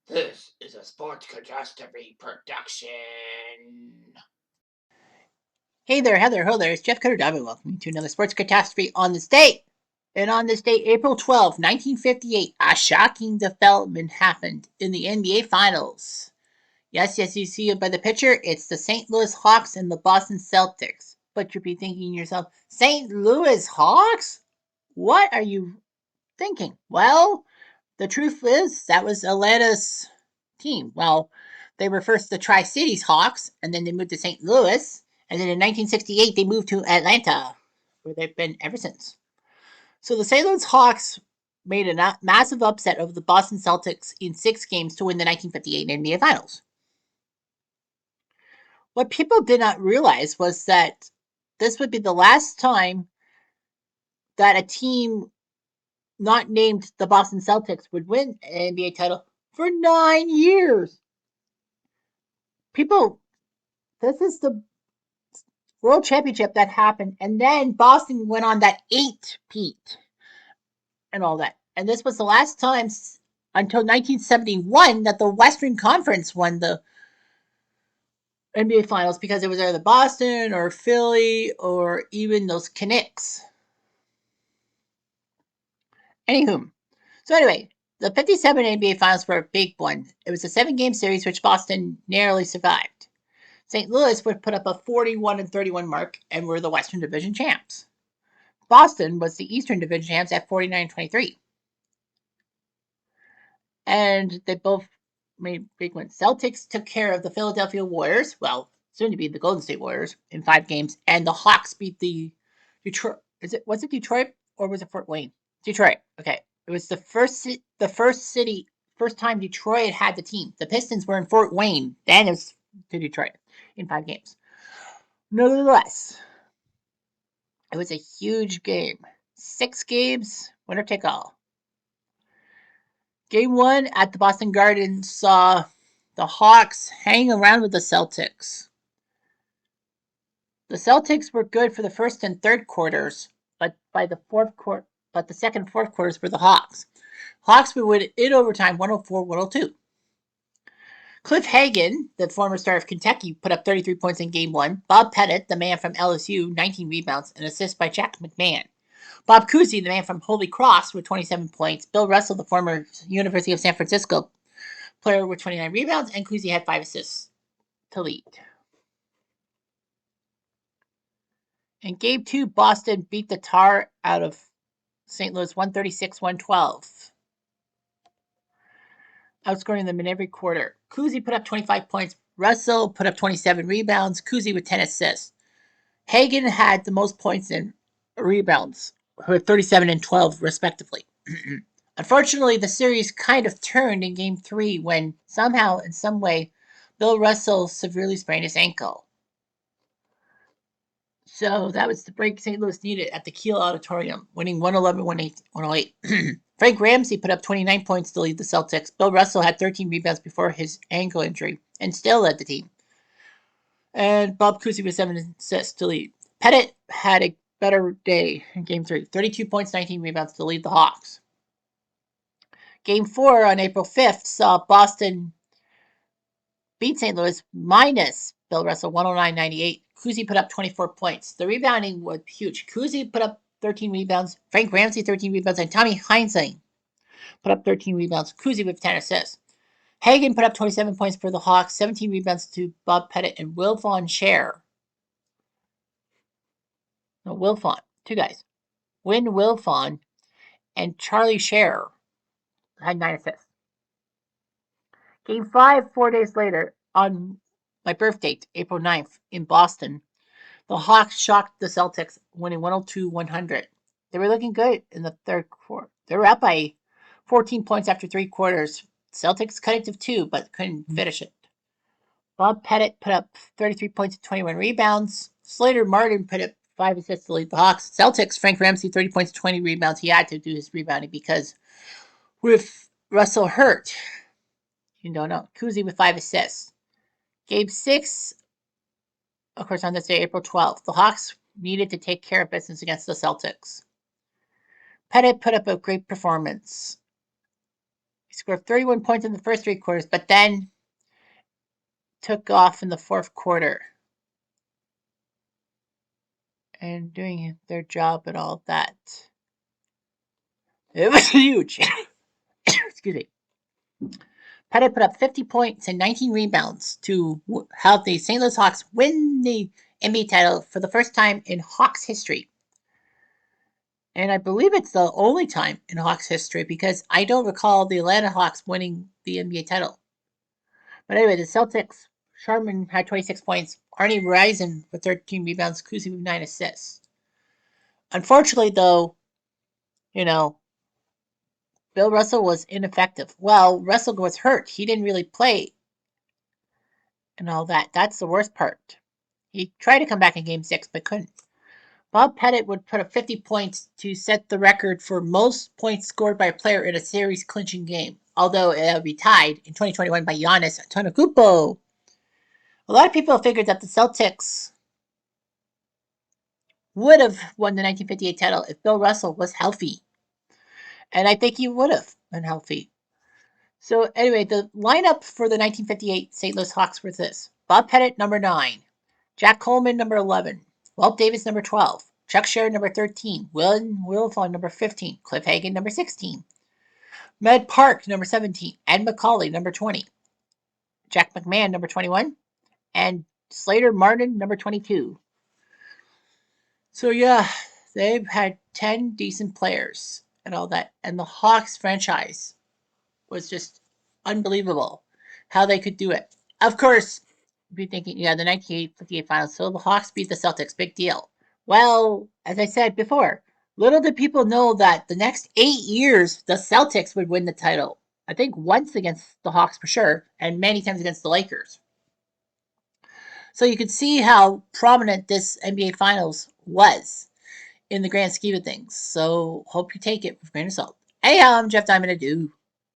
This is a Sports Catastrophe production. Hey there, Heather, ho there, it's Jeff Cutter Diamond. Welcome to another Sports Catastrophe on this date. And on this date, April 12th, 1958, a shocking development happened in the NBA Finals. Yes, you see it by the picture. It's the St. Louis Hawks and the Boston Celtics. But you'll be thinking to yourself, St. Louis Hawks? What are you thinking? Well, the truth is, that was Atlanta's team. Well, they were first the Tri Cities Hawks, and then they moved to St. Louis, and then in 1968 they moved to Atlanta, where they've been ever since. So the St. Louis Hawks made a massive upset over the Boston Celtics in 6 games to win the 1958 NBA Finals. What people did not realize was that this would be the last time that a team not named the Boston Celtics would win an NBA title for 9 years. People, this is the World Championship that happened, and then Boston went on that 8-peat and all that. And this was the last time until 1971 that the Western Conference won the NBA Finals, because it was either Boston or Philly or even those Knicks. Anywho, so anyway, the 57 NBA Finals were a big one. It was a 7-game series which Boston narrowly survived. St. Louis would put up a 41-31 mark and were the Western Division champs. Boston was the Eastern Division champs at 49-23. And they both made big wins. Celtics took care of the Philadelphia Warriors, well, soon to be the Golden State Warriors, in 5 games, and the Hawks beat the Detroit. Was it Detroit or was it Fort Wayne? Detroit. Okay, it was the first time Detroit had the team. The Pistons were in Fort Wayne, then it was to Detroit in 5 games. Nevertheless, it was a huge game. 6 games, winner take all. Game 1 at the Boston Garden saw the Hawks hang around with the Celtics. The Celtics were good for the first and third quarters, but the second and fourth quarters were the Hawks. Hawks would win in overtime 104-102. Cliff Hagan, the former star of Kentucky, put up 33 points in Game 1. Bob Pettit, the man from LSU, 19 rebounds, and assists by Jack McMahon. Bob Cousy, the man from Holy Cross, with 27 points. Bill Russell, the former University of San Francisco player, with 29 rebounds, and Cousy had 5 assists to lead. In Game 2, Boston beat the tar out of St. Louis 136-112, outscoring them in every quarter. Cousy put up 25 points. Russell put up 27 rebounds. Cousy with 10 assists. Hagan had the most points and rebounds, with 37 and 12, respectively. Unfortunately, the series kind of turned in Game 3 when somehow, in some way, Bill Russell severely sprained his ankle. So that was the break St. Louis needed at the Kiel Auditorium, winning 111-108. Frank Ramsey put up 29 points to lead the Celtics. Bill Russell had 13 rebounds before his ankle injury and still led the team. And Bob Cousy with 7 assists to lead. Pettit had a better day in Game 3. 32 points, 19 rebounds to lead the Hawks. Game 4 on April 5th saw Boston beat St. Louis minus Bill Russell 109-98. Cousy put up 24 points. The rebounding was huge. Cousy put up 13 rebounds. Frank Ramsey 13 rebounds, and Tommy Heinsohn put up 13 rebounds. Cousy with 10 assists. Hagan put up 27 points for the Hawks, 17 rebounds to Bob Pettit and Wilfon Share. No, Wilfon, 2 guys. Win Wilfon and Charlie Share had 9 assists. Game 5, 4 days later, on my birth date, April 9th, in Boston, the Hawks shocked the Celtics, winning 102-100. They were looking good in the third quarter. They were up by 14 points after 3 quarters. Celtics cut it to 2, but couldn't finish it. Bob Pettit put up 33 points and 21 rebounds. Slater Martin put up 5 assists to lead the Hawks. Celtics, Frank Ramsey, 30 points, 20 rebounds. He had to do his rebounding because with Russell hurt, you don't know. Cousy with 5 assists. Game 6, of course, on this day, April 12th, the Hawks needed to take care of business against the Celtics. Pettit put up a great performance. He scored 31 points in the first 3 quarters, but then took off in the fourth quarter and doing their job and all that. It was huge. Excuse me. Pettit put up 50 points and 19 rebounds to help the St. Louis Hawks win the NBA title for the first time in Hawks history. And I believe it's the only time in Hawks history because I don't recall the Atlanta Hawks winning the NBA title. But anyway, the Celtics, Sharman had 26 points, Arnie Rison with 13 rebounds, Kuzi with 9 assists. Unfortunately, though, you know, Bill Russell was ineffective. Well, Russell was hurt. He didn't really play and all that. That's the worst part. He tried to come back in game 6, but couldn't. Bob Pettit would put up 50 points to set the record for most points scored by a player in a series clinching game, although it would be tied in 2021 by Giannis Antetokounmpo. A lot of people figured that the Celtics would have won the 1958 title if Bill Russell was healthy. And I think he would have been healthy. So anyway, the lineup for the 1958 St. Louis Hawks was this. Bob Pettit, number 9. Jack Coleman, number 11. Walt Davis, number 12. Chuck Sherrod, number 13. Will Wilfond, number 15. Cliff Hagan, number 16. Med Park, number 17. Ed McCauley, number 20. Jack McMahon, number 21. And Slater Martin, number 22. So yeah, they've had 10 decent players and all that. And the Hawks franchise was just unbelievable how they could do it. Of course, be thinking, yeah, the 1958 finals. So the Hawks beat the Celtics. Big deal. Well, as I said before, little did people know that the next 8 years, the Celtics would win the title. I think once against the Hawks for sure, and many times against the Lakers. So you could see how prominent this NBA Finals was in the grand scheme of things. So hope you take it with a grain of salt. Hey, I'm Jeff Diamond. I do.